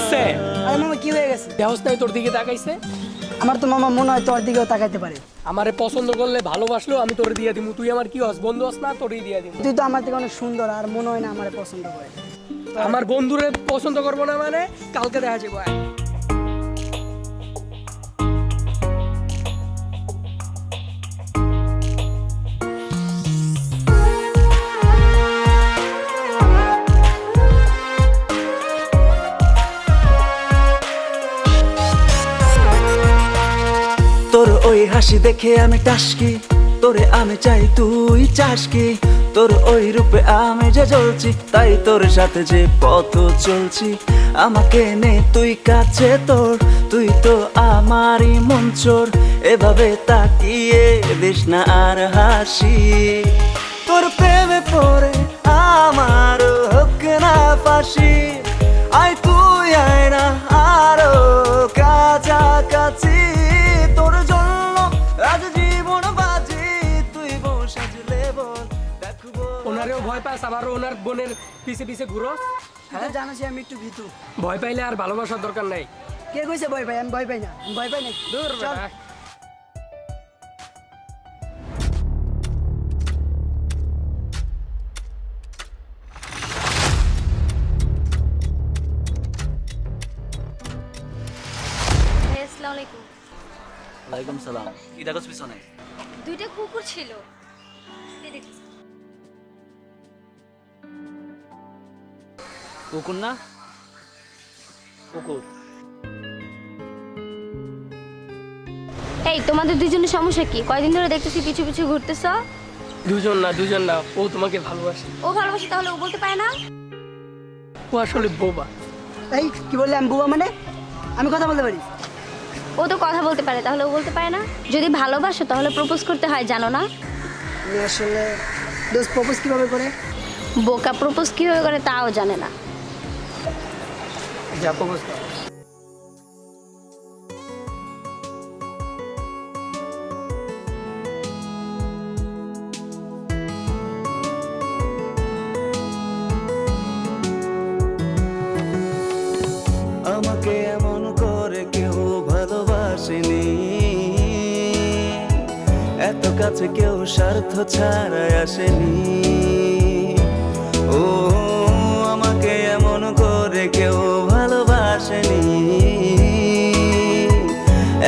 হচ্ছে? আরে মামা কি হয়ে গেছে? দেহস নাই তোর দিকে তাকাইছে? আমার তো মামা মনে হয় তোর দিকেও তাকাইতে পারে। আমারে পছন্দ করলে ভালোবাসলেও আমি তোরে দিয়ে দিমু। তুই আমার কি হস? বন্ধু হস না? তোরই দিয়ে দিমু। তুই তো আমার থেকে অনেক সুন্দর আর মনে হয় না আমারে পছন্দ করে। আমার বন্ধুরে পছন্দ করবো না মানে কালকে দেখা যাবো। তোর ওই হাসি দেখে আমি টাসকি, তোরে আমি চাই তুই চাস কি। তোর ওই রূপে আমি যে জ্বলছি, তাই তোর সাথে যে পথ চলছি। আমাকে নে তুই কাছে তোর, তুই তো আমারই মন চোর। এভাবে তাকিয়ে দিস না আর হাসি। তোর প্রেমে পড়ে আমার হোক না ফাঁসি। আয় তুই আয় না আরো কাছাকাছি। তোর জন্য আজ জীবন বাজি, তুই বসাজলে বল দেখবো। ওনারেও ভয় পাস, আবারও ওনার বোনের পিছে পিছে ঘুরোস। হ্যাঁ জানাছি আমি একটু ভীতু। ভয় পাইলে আর ভালোবাসার দরকার নাই। কে কইছে ভয় পাই? আমি ভয় পাই না, আমি ভয় পাই না। দূর চল। বেটা। আসসালামু আলাইকুম। ওয়ালাইকুম সালাম। কি দেখছ পিছনে? দুইটা কুকুর ছিল, এই দেখতেছি। কুকুর না? কুকুর। এই তোমাদের দুজনের সমস্যা কি? কয়দিন ধরে দেখতেছি পিছু পিছু ঘুরতেছ। দুজন না, ও তোমাকে ভালোবাসে। ও ভালোবাসে তাহলে ও বলতে পারে না? ও আসলে বোবা। এই কি বললে? আমি বুবা মানে? আমি কথা বলতে পারি? ও তো কথা বলতে পারে, তাহলে ও বলতে পারে না? যদি ভালোবাসো তাহলে প্রপোজ করতে হয়, জানো না? আমি আসলে দোস্ত প্রপোজ কিভাবে করে? বোকা প্রপোজ কিভাবে করে তাও জানে না। যা প্রপোজ কর। আমাকে এমন করে কেউ ভালোবাসেনি, এত কাছে কেউ স্বার্থ ছাড়াই আসেনি। ও আমাকে এমন করে কেউ ভালোবাসেনি,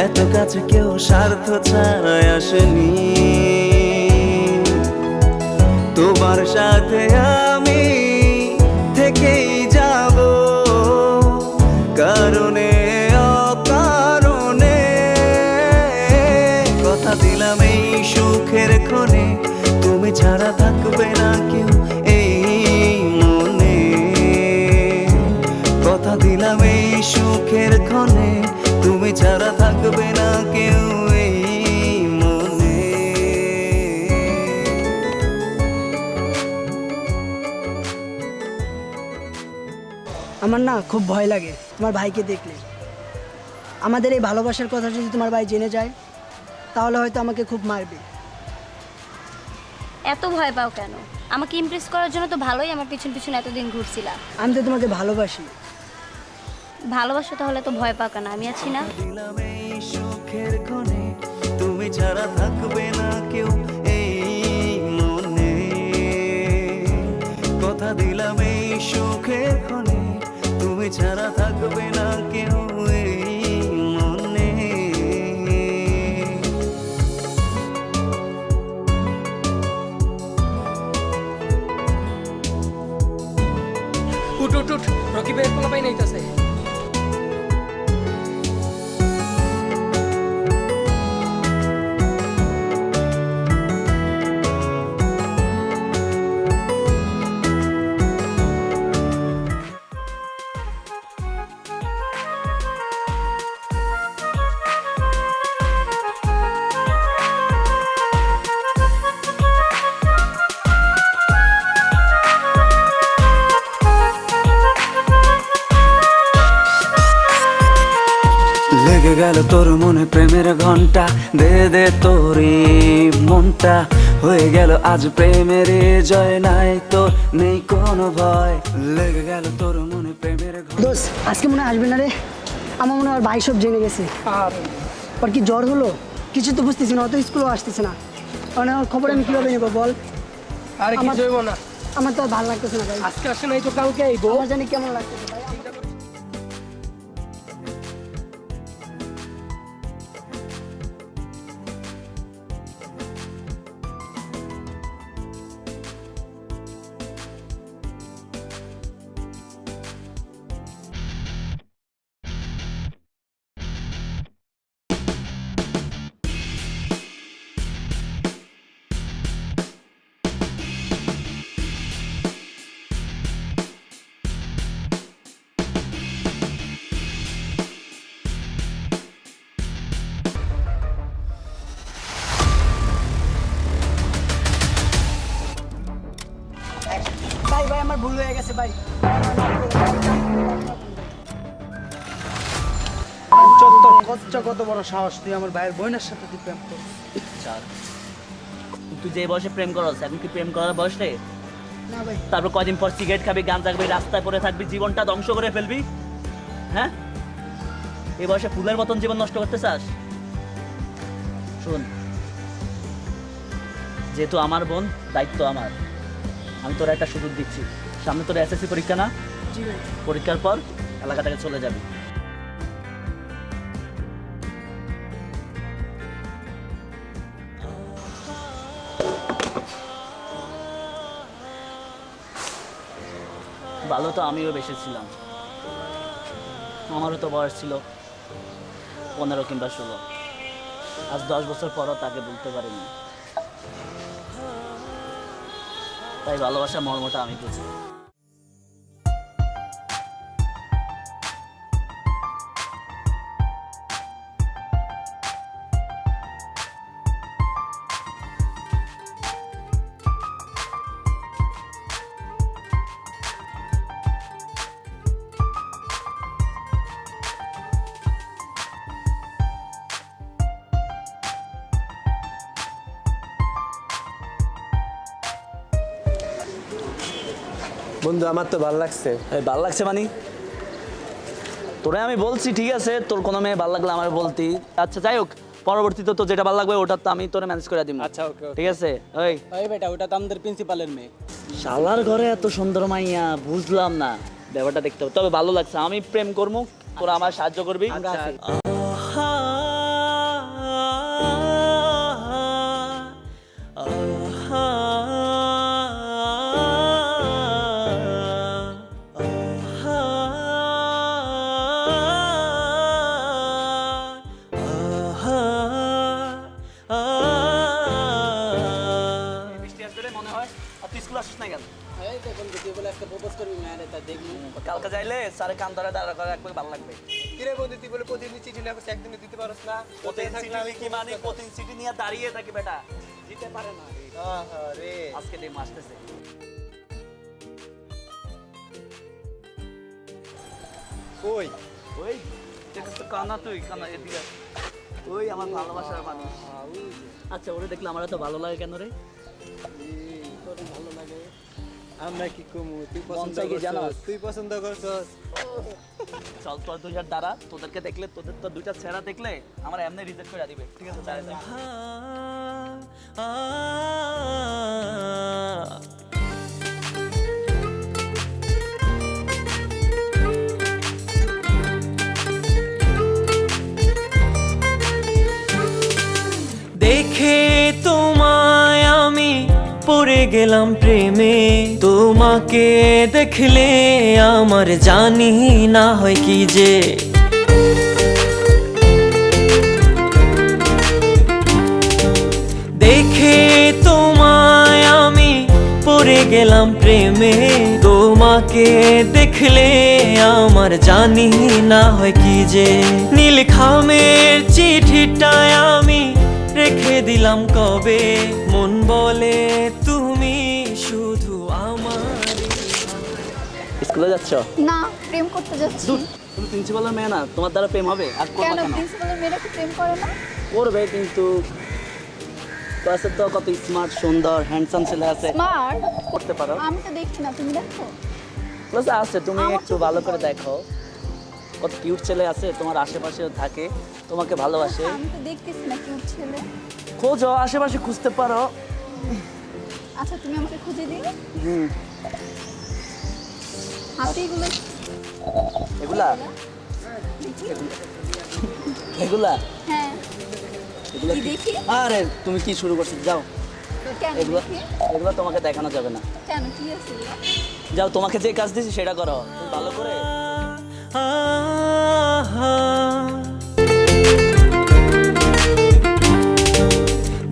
এত কাছে কেউ স্বার্থ ছাড়াই আসেনি। তোমার সাথে আমি থেকেই যাব, কারণে অকারণে। কথা দিলাম এই সুখের ক্ষণে, তুমি ছাড়া থাকবে না কেউ এই মনে। কথা দিলাম এই সুখের ক্ষণে, তুমি ছাড়া থাকবে না কেউ এই মনে। আমার না খুব ভয় লাগে তোমার ভাইকে দেখলে। আমাদের এই ভালোবাসার কথা যদি তোমার ভাই জেনে যায় তাহলে হয়তো আমাকে খুব মারবে। এত ভয় পাও কেন? আমাকে ইমপ্রেস করার জন্য তো ভালোই আমার পিছন পিছন এতদিন ঘুরছিলা। আমি তো তোমাকে ভালোবাসি। ভালোবাসো তাহলে তো ভয় পাও কেন? আমি আছি না? দিলাম এই সুখের ক্ষণে, তুমি ছাড়া থাকবে না কেউ এই মনে। কথা দিলাম এই সুখের ক্ষণে, তুমি ছাড়া থাকবে না কেউ এই মনে। উঠ উঠ উঠ, রকিবের পোলা পাই নাইতাছে। লেগে গেল তোর মনে প্রেমের ঘন্টা, দে দে তোর মনটা। হয়ে গেল আজ প্রেমের জয় নাই তোর নেই কোনো ভয়, লেগে গেল তোর মনে প্রেমের ঘর। দোস্ত আজকে মনে হয় আসবে না রে, আমার মনে হয় ভাই সব জেনে গেছে। আর ওর কি জ্বর হলো? কিছু তো বুঝতেছি না, অত স্কুলেও আসতেছে না, মানে ওর খবর আমি কীভাবে নেবো বল? আরে আমার- কিছু হইব না, আমার তো আর ভালো লাগতেছে না ভাই, আজকে আসে নাই তো কালকে আইবো। আমার জানি কেমন লাগতেছে ভাই। ভাই ভাই আমার ভুল হয়ে গেছে ভাই। কত বড় সাহস, তুই আমার ভাইয়ের বোনের সাথে তুই প্রেম কর? তুই যে বয়সে প্রেম করস, এখন কি প্রেম করার বয়স রে? না ভাই, তারপর কদিন পর সিগারেট খাবি, গান থাকবি, রাস্তায় পড়ে থাকবি, জীবনটা ধ্বংস করে ফেলবি? হ্যাঁ, এই বয়সে ফুলের মতন জীবন নষ্ট করতে চাস? শোন, যেহেতু আমার বোন, দায়িত্ব আমার। আমি তোর একটা সুযোগ দিচ্ছি, সামনে তোর এসএসসি পরীক্ষা না? জি ভাই। পরীক্ষার পর এলাকা থেকে চলে যাবি। ভালো তো আমিও বেসেছিলাম, আমারও তো বয়স ছিল 15 কিংবা 16। আজ 10 বছর পরও তাকে বলতে পারিনি, তাই ভালোবাসা মর্মটা আমি বুঝি। বন্ধু আমার তো ভালো লাগছে। এই ভাল লাগছে মানে? তোরে আমি বলছি ঠিক আছে, তোর কোনো মেয়ে ভাল লাগলে আমার বলতি। আচ্ছা যাই হোক, পরবর্তীতে তো যেটা ভাল লাগবে ওটা তো আমি তোরে ম্যানেজ করে দিব। আচ্ছা ওকে ঠিক আছে? ওই ভাই বেটা, ওটা তো আমাদের প্রিন্সিপালের মেয়ে। শালার ঘরে এত সুন্দর মাইয়া, বুঝলাম না, ব্যাপারটা দেখতে হবে। তবে ভালো লাগছে, আমি প্রেম করবো, তোরা আমার সাহায্য করবি। বৃষ্টি আসবে রে মনে হয়। আর তুই স্কুল আসিস না কেন? কালকে যাইলে স্যারে কান ধরে দাঁড়া করে রাখবে, ভালো লাগবে। কিরে বন্ধু, তুই বলে প্রতিদিন চিঠি লেখো, একদিনে দিতে পারছ না? প্রতিদিন চিঠি লিখি মানে প্রতিদিন চিঠি নিয়ে দাঁড়িয়ে থাকি বেটা, দিতে পারে না। রে আজকে দিন আসতেছে। কই ওই দেখছিস তো কানা, তুই কানা এদিকে আয়। ওই আমার ভালোবাসার মানুষ। আচ্ছা ওরে দেখলে আমার এত ভালো লাগে কেন রে? ভালো লাগে। আমরা কি কমু, তুই পছন্দ বনসাই কি জানো? করছস, তুই পছন্দ করছস। চল তোর দুইটার দ্বারা, তোদেরকে দেখলে, তোদের তো দুইটা ছেঁড়া দেখলে আমার এমনি রিজেক্ট করে দিবে। ঠিক আছে দাঁড়ায় থাক। দেখে তোমায় আমি পড়ে গেলাম প্রেমে, তোমাকে দেখলে আমার জানি না হয় কি যে। দেখে তোমায় আমি পড়ে গেলাম প্রেমে, তোমাকে দেখলে আমার জানি না হয় কি যে। নীল খামের চিঠিটায় আমি রেখে দিলাম কবে, মন বলে তুমি শুধু আমারই। স্কুলে যাচ্ছ? না, প্রেম করতে যাচ্ছি। তুমি প্রিন্সিপালের মেয়ে না, তোমার দ্বারা প্রেম হবে? আর করবা কেন কেন? প্রিন্সিপালের মেয়েরা কি প্রেম করে না? করবে কিন্তু ক্লাসে তো কত স্মার্ট সুন্দর হ্যান্ডসাম ছেলে আছে, স্মার্ট করতে পারো। আমি তো দেখছি না, তুমি দেখো। ক্লাসে আছে, তুমি একটু ভালো করে দেখো, কত কিউট ছেলে আছে তোমার আশেপাশে থাকে, তোমাকে ভালোবাসে। আমি তো দেখতেছি না কিউট ছেলে। খোঁজো, আশেপাশে খুঁজতে পারো। আচ্ছা তুমি আমাকে খুঁজে দিও। হুম, হাতে এগুলো এগুলা এগুলা হ্যাঁ এগুলা কি কি? দেখি? আরে তুমি কি শুরু করছো, যাও। কেন এগুলো দেখি? এগুলো তোমাকে দেখানো যাবে না, কেন কি আছে এগুলো? যাও, তোমাকে যে কাজ দিয়েছি সেটা করো তুমি ভালো করে।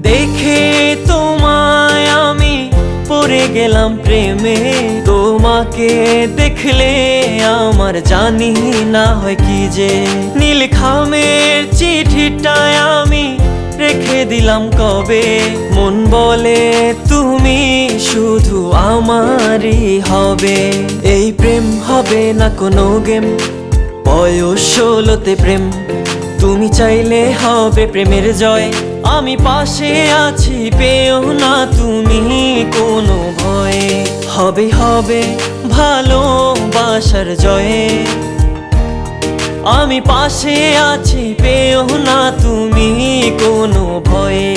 দেখে তোমায় আমি পড়ে গেলাম প্রেমে, তোমাকে দেখলে আমার জানি না হয় কি যে, নীল খামের চিঠিটায় আমি রেখে দিলাম কবে, মন বলে তুমি শুধু আমারই হবে। এই প্রেম হবে না কোনো গেম, বয়স 16তে প্রেম, তুমি চাইলে হবে প্রেমের জয়, আমি পাশে আছি পেও না তুমি কোনো ভয়ে, হবে হবে ভালোবাসার জয়ে, আমি পাশে আছি পেও না তুমি কোনো ভয়ে।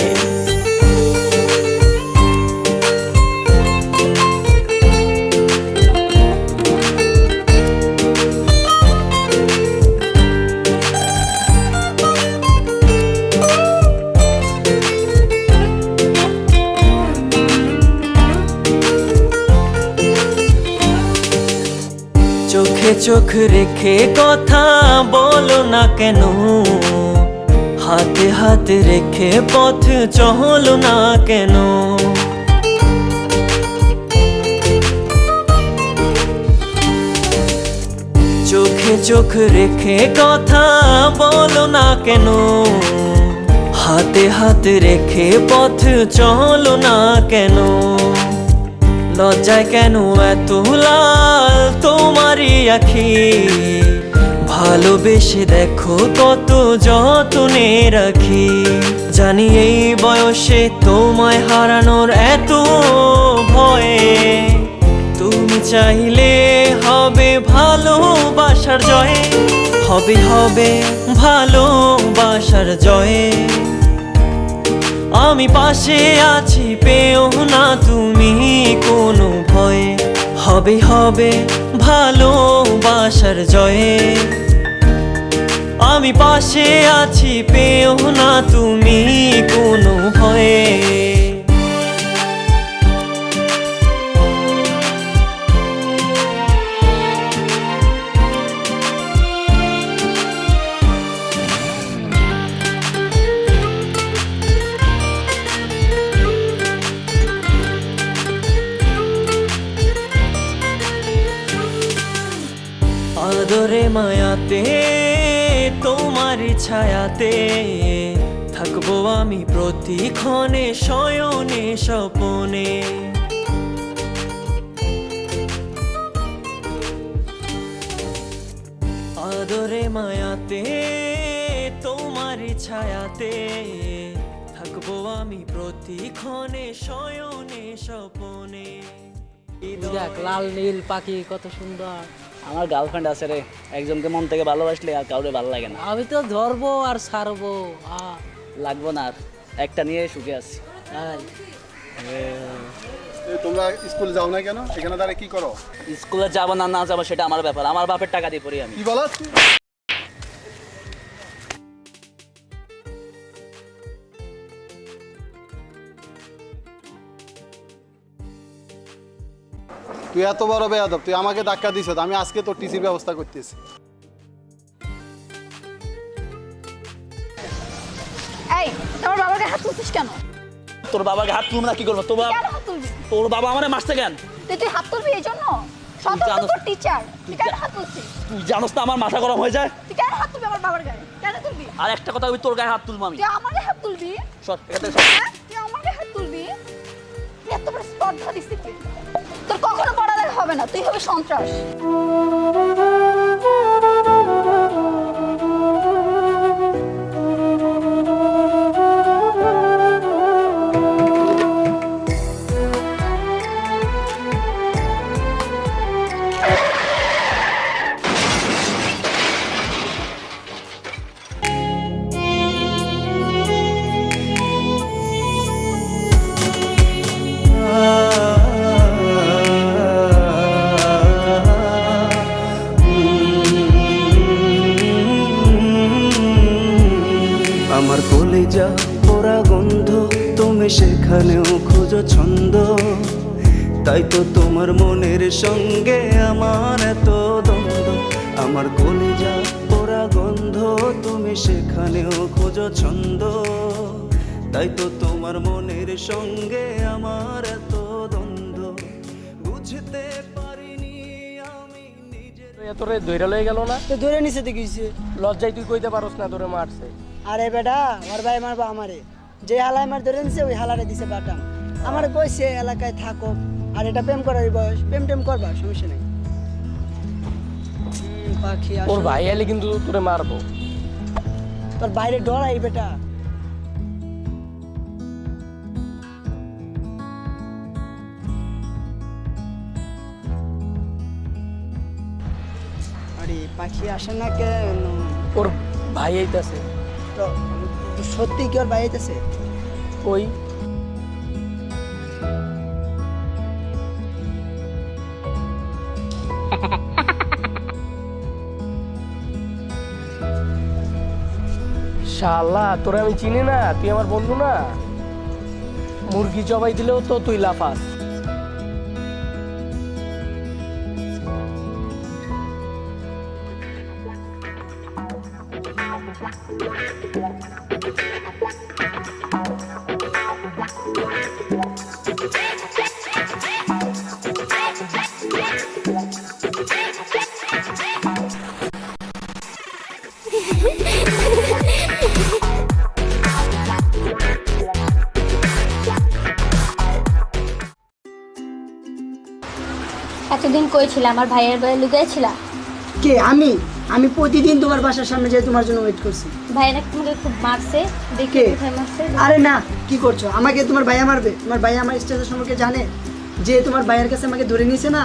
চোখে চোখ রেখে কথা বলো না কেন, হাতে হাতে রেখে পথ চলো না কেন, চোখে চোখ রেখে কথা বলো না কেন, হাতে হাতে রেখে পথ চলো না কেন, লজ্জায় কেন এত লাল তোমারই আখি, ভালোবেসে দেখো কত যতনে রাখি, জানি এই বয়সে তোমায় হারানোর এত ভয়ে, তুমি চাইলে হবে ভালোবাসার জয়ে, হবে হবে ভালোবাসার জয়ে, আমি পাশে আছি পেও না তুমি কোনো ভয়ে, হবে হবে ভালোবাসার জয়ে, আমি পাশে আছি পেও না তুমি কোনো ভয়ে। আদরে মায়াতে তোমার ছায়াতে থাকবো আমি প্রতিক্ষণে শয়নে স্বপনে, আদরে মায়াতে তোমার ছায়াতে থাকবো আমি প্রতিক্ষণে শয়নে স্বপনে। দেখ লাল নীল পাখি কত সুন্দর। আমার গার্লফ্রেন্ড আছে রে, একজনকে মন থেকে ভালোবাসলে আর কাউরে ভালো লাগে না। আমি তো ধরবো আর ছাড়বো লাগবো না আর, একটা নিয়ে সুখে আছি। তাই তোমরা স্কুল যাও না কেন? এখানে দাঁড়িয়ে কি করো? স্কুলে যাবো না না যাবো সেটা আমার ব্যাপার, আমার বাপের টাকা দিয়ে পড়ি আমি। কি বলো? তুই এত বড় বেয়াদব, তুই আমাকে ধাক্কা দিছ, আমি আজকে তোর টিসির ব্যবস্থা করতেছি। এই তোমার বাবাকে হাত তুলছিস কেন? তোর বাবাকে হাত তুলবো না কি করবো? কেন হাত তুলবি? তোর বাবা আমারে মারছে কেন? তুই হাত তুলবি এই জন্য? সতর্ক তোর টিচার, তুই কেন হাত তুলছিস? তুই জানোস না আমার মাথা গরম হয়ে যায়। তুই কেন হাত তুলবি আমার বাবার গায়ে? কেন তুলবি? আর একটা কথা, আমি তোর গায়ে হাত তুলবো আমি। তুই আমার গায়ে হাত তুলবি? সর, এখান থেকে সর। হ্যাঁ? তুই আমার গায়ে হাত তুলবি? তুই এত বড় স্পর্ধা দিছিস তুই। তোর কখনো পড়ালেখা হবে না, তুই হবে সন্ত্রাস। তাই তো তোমার মনের সঙ্গে আমার এত দ্বন্দ্ব, আমার কলিজা পোড়া গন্ধ, তুমি সেখানেও খোঁজো ছন্দ। তাই তো তোমার মনের সঙ্গে আমার এত দ্বন্দ্ব, বুঝতে পারিনি আমি নিজের। তোরে দৈরা লয়ে গেল না? তো ধরে নিচে দেখিছে। লজ্জায় তুই কইতে পারস না তোরে মারছে। আরে বেটা, আমার ভাই মারবা আমারে। যে হালায় আমার ধরে নিছে ওই হালারে দিছে বাটা। আমার কইছে এলাকায় থাকো, আর এটা প্রেম করার বয়স, প্রেম টেম করবা, সমস্যা নেই। পাখি ওর আসলে- ভাই এলে কিন্তু তোরে মারবো। তোর বাইরে ডরাই বেটা। আরে পাখি আসে না কেন? ওর ভাই আইতাছে। তো সত্যি কি ওর ভাই আইতাছে? ওই শালা, তোরে আমি চিনি না? তুই আমার বন্ধু না? মুরগি জবাই দিলেও তো তুই লাফাস। এতদিন কই ছিল? আমার ভাইয়ের বাড়ি লুকিয়েছিলা? কে? আমি প্রতিদিন তোমার বাসার সামনে যাই তোমার জন্য ওয়েট করছি। ভাই নাকি তোমাকে খুব মারছে, দেখে কে? কোথায় মারছে? আরে না, কি করছো? আমাকে তোমার ভাইয়া মারবে? তোমার ভাইয়া আমার স্টেজের সম্পর্কে জানে? যে তোমার ভাইয়ের কাছে আমাকে ধরে নিয়েছে না,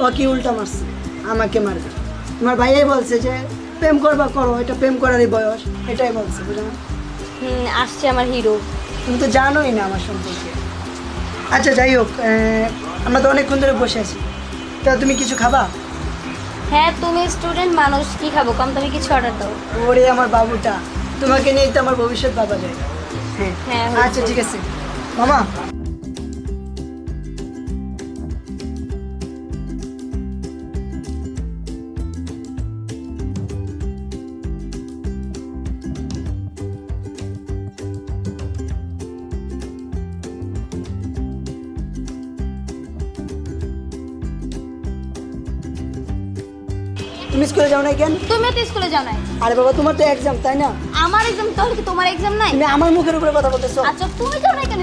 ও কি উল্টা মারছে, আমাকে মারবে। তোমার ভাইয়াই বলছে যে প্রেম করবা করো, এটা প্রেম করারই বয়স, এটাই বলছে, বুঝো না? আসছে আমার হিরো। তুমি তো জানোই না আমার সম্পর্কে। আচ্ছা যাই হোক, আমরা তো অনেকক্ষণ ধরে বসে আছি, তা তুমি কিছু খাবা? হ্যাঁ, তুমি স্টুডেন্ট মানুষ, কি খাবো? কম দামে কিছু অর্ডার দাও। ওরে আমার বাবুটা, তোমাকে নিয়েই তো আমার ভবিষ্যৎ বাবা যায়। হ্যাঁ হ্যাঁ, আচ্ছা ঠিক আছে মামা। তুমি স্কুলে যাও না কেন? তুমিও তো স্কুলে যাও নাই। আরে বাবা, তোমার তো এক্সাম, তাই না? আমার এক্সাম, তাহলে কি তোমার এক্সাম নাই? তুমি আমার মুখের উপরে কথা বলতেছো। আচ্ছা, তুমি যাও নাই কেন?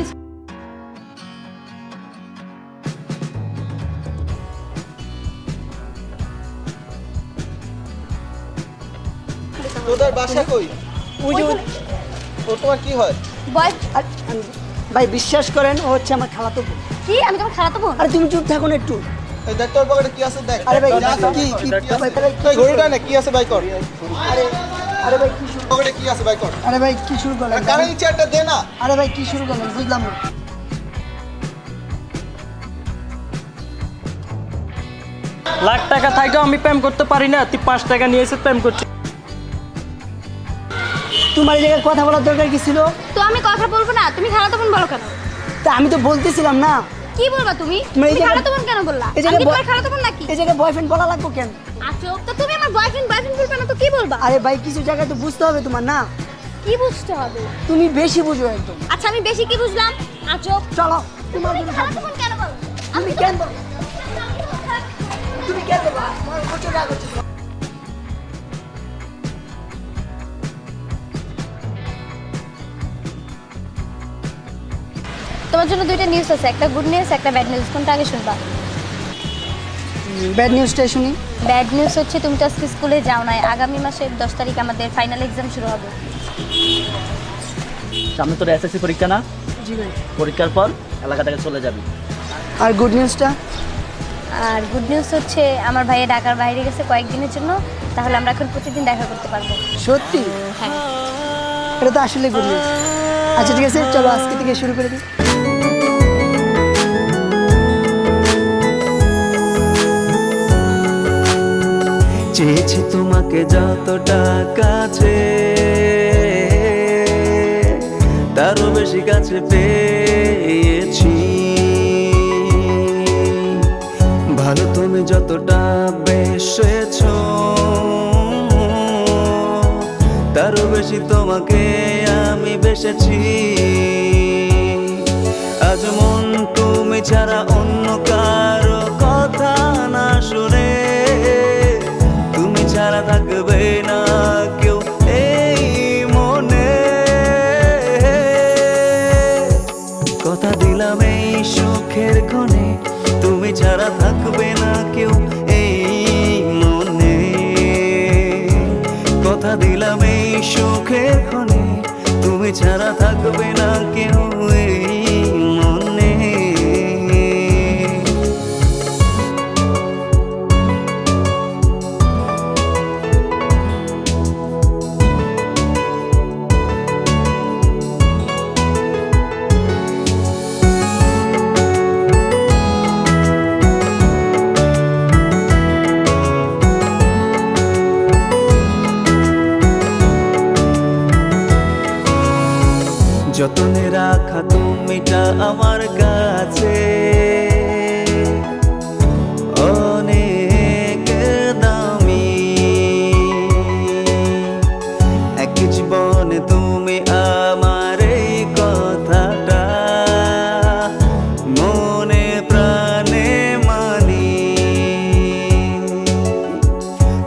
তোদের বাসা কই? ওই যে ও তোমার কি হয়? বয় ভাই বিশ্বাস করেন, ও হচ্ছে আমার খালাতো বোন। কি? আমি তোমার খালাতো বোন? আরে তুমি চুপ থাকো না একটু। এই দেখ তোর পকেটে কি আছে দেখ। আরে ভাই, কি কি আছে? ভাই, এই ঘড়িটা না কি আছে বাই কর। আরে আরে ভাই কি শুরু? পকেটে কি আছে বাই কর। আরে ভাই কি শুরু করলেন? কারেন্ট চেয়ারটা দে না। আরে ভাই কি শুরু করলেন, বুঝলাম না। লাখ টাকা থাকলেও আমি প্রেম করতে পারি না, তুই 5 টাকা নিয়ে এসে প্রেম করছিস। তোমার এই জায়গায় কথা বলার দরকার কি ছিল? তো আমি কথা বলবো না? তুমি খালাতো বোন বলো কেন? তা আমি তো বলতেছিলাম না। কি বলবা তুমি? তুমি এই তুমি জায়গায়- খালাতো বোন কেন বললা? এই আমি জায়গায় কি তোমার খালাতো বোন নাকি? এই জায়গায় বয়ফ্রেন্ড বলা লাগবে কেন? আচ্ছা, তো তুমি আমার বয়ফ্রেন্ড বলবে না তো কি বলবা? আরে ভাই কিছু জায়গায় তো বুঝতে হবে তোমার, না? কি বুঝতে হবে? তুমি বেশি বুঝো একদম। আচ্ছা, আমি বেশি কি বুঝলাম? আচ্ছা, চলো তোমার তুমি জন্য খালাতো বোন কেন বলো? তুমি কেন বলো? তুমি কেন বলো? আমার প্রচুর রাগ হচ্ছে। তোমার জন্য দুইটা নিউজ আছে, একটা গুড নিউজ, একটা ব্যাড নিউজ। কোনটা আগে শুনবা? ব্যাড নিউজটা শুনি। ব্যাড নিউজ হচ্ছে তুমি তো আজকে স্কুলে যাও নাই। আগামী মাসের 10 তারিখ আমাদের ফাইনাল এক্সাম শুরু হবে। সামনে তোর এসএসসি পরীক্ষা না? জি ভাই। পরীক্ষার পর এলাকা থেকে চলে যাবি। আর গুড নিউজটা? আর গুড নিউজ হচ্ছে আমার ভাইয়া ঢাকার বাইরে গেছে কয়েকদিনের জন্য, তাহলে আমরা এখন প্রতিদিন দেখা করতে পারবো। সত্যি? হ্যাঁ। এটা তো আসলে গুড নিউজ। আচ্ছা ঠিক আছে, চলো আজকে থেকে শুরু করে দিই। চেয়েছি তোমাকে যতটা কাছে, তারও বেশি কাছে পেয়েছি। ভালো তুমি যতটা বেসেছ তারও বেশি তোমাকে আমি বেসেছি। আজ মন তুমি ছাড়া অন্য কারো কথা না শুনে, তুমি ছাড়া থাকবে না কেউ এই মনে। কথা দিলাম এই সুখের ক্ষণে, তুমি ছাড়া থাকবে না কেউ এই মনে। কথা দিলাম এই সুখের ক্ষণে, তুমি ছাড়া থাকবে না কেউ এই মনে। যতনে রাখা তুমিটা আমার কাছে অনেক দামি। এক জীবনে তুমি আমার এই কথাটা মনে প্রাণে মানি।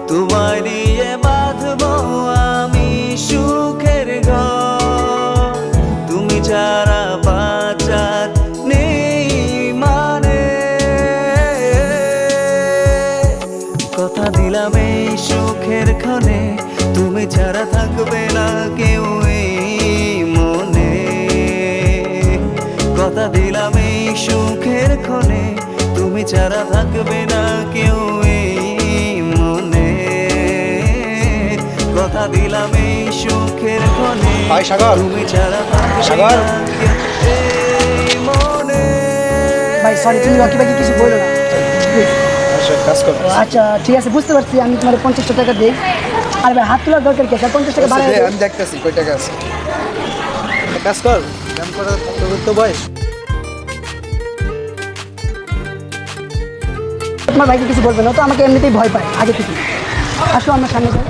তোমায় নিয়ে বাঁধবো আমি সুখের ঘর, তুমি ছাড়া বাঁচার নেই মানে। কথা দিলাম এই সুখের ক্ষণে, তুমি ছাড়া থাকবে না কেউ এই মনে। কথা দিলাম এই সুখের ক্ষণে, তুমি ছাড়া থাকবে না কেউ এই মনে। কথা দিলাম এই সুখের ক্ষণে, ভাই সাগর, তুমি ছাড়া থাকবে সাগর। না কেউ এই মনে। ভাই সরি, তুমি রকি ভাইকে কিছু বলো না প্লিজ। কাজ কর। আচ্ছা ঠিক আছে, বুঝতে পারছি, আমি তোমার 50 টাকা দিই। আর ভাই হাত তোলার দরকার কি, 50 টাকা বাড়াই দাও। আমি দেখতেছি কয় টাকা আছে। কাজ কর, কাম করা তো বয়স। তোমার ভাইকে কিছু বলবে না তো, আমাকে এমনিতেই ভয় পায় আগে থেকে। আসো আমার সামনে যাও।